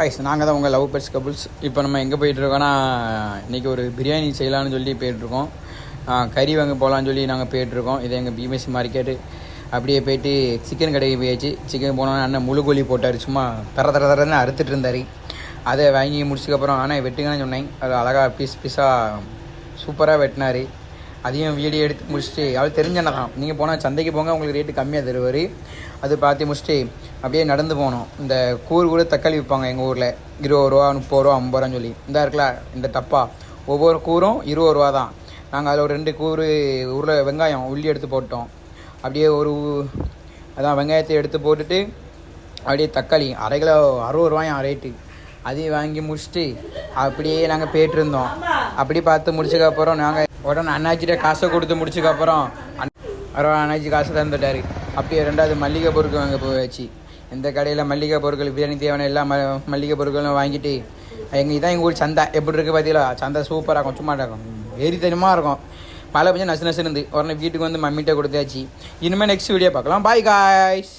Ice நாங்கள் தான் உங்கள் லவ் பெட்ஸ் கபுள்ஸ். இப்போ நம்ம எங்கே போயிட்டுருக்கோன்னா, இன்றைக்கி ஒரு பிரியாணி செய்யலான்னு சொல்லி போயிட்டுருக்கோம். கறி வாங்க போகலான்னு சொல்லி நாங்கள் போயிட்டுருக்கோம். இது எங்கள் பிஎம்எஸ் மார்க்கெட்டு. அப்படியே போயிட்டு சிக்கன் கடைக்கு போயாச்சு. சிக்கன் போனோன்னா அண்ணன் முழு கோழி போட்டார். சும்மா தரன்னு அறுத்துட்டு இருந்தார். அதை வாங்கி முடிச்சதுக்கப்புறம் ஆனால் வெட்டுங்கன்னு சொன்னேன். அது அழகாக பீஸாக சூப்பராக வெட்டினார். அதையும் வீடியோ எடுத்து முடிச்சுட்டு அவள் தெரிஞ்சண்ணா தான், நீங்கள் போனால் சந்தைக்கு போங்க, உங்களுக்கு ரேட்டு கம்மியாக தருவார். அது பார்த்து முடிச்சுட்டு அப்படியே நடந்து போனோம். இந்த கூறு கூட தக்காளி விற்பாங்க எங்கள் ஊரில் 20 ரூபா 30 ரூபா 50 ரூபான்னு சொல்லி. இந்த இருக்குல்ல இந்த டப்பா, ஒவ்வொரு கூறும் 20 ரூபா தான். நாங்கள் அதில் ஒரு 2 கூறு ஊரில் வெங்காயம் உள்ளி எடுத்து போட்டோம். அப்படியே அதான் வெங்காயத்தை எடுத்து போட்டுட்டு அப்படியே தக்காளி அரை கிலோ 60 ரூபாயும் ரேட்டு. அதையும் வாங்கி முடிச்சுட்டு அப்படியே நாங்கள் போயிட்டுருந்தோம். அப்படி பார்த்து முடிச்சதுக்கப்புறம் நாங்கள் உடனே அண்ணாச்சிட்ட காசை கொடுத்து முடிச்சதுக்கப்புறம் அண்ணாச்சி காசு தந்துட்டார். அப்படியே 2வது மல்லிகை பொருட்கள் வாங்க போயாச்சு. இந்த கடையில் மல்லிகை பொருட்கள் பிரியாணி தேவையான எல்லா மல்லிகை பொருட்களும் வாங்கிட்டு இதான் எங்கள் ஊர் சந்தை எப்படி இருக்குது பார்த்தீங்களா? சந்தை சூப்பராக இருக்கும், சும்மா இருக்கும், வெறித்தனமாக இருக்கும். மழை கொஞ்சம் நசு இருந்து உடனே வீட்டுக்கு வந்து மம்மிகிட்ட கொடுத்தாச்சு. இனிமேல் நெக்ஸ்ட் வீடியோ பார்க்கலாம். Bye guys.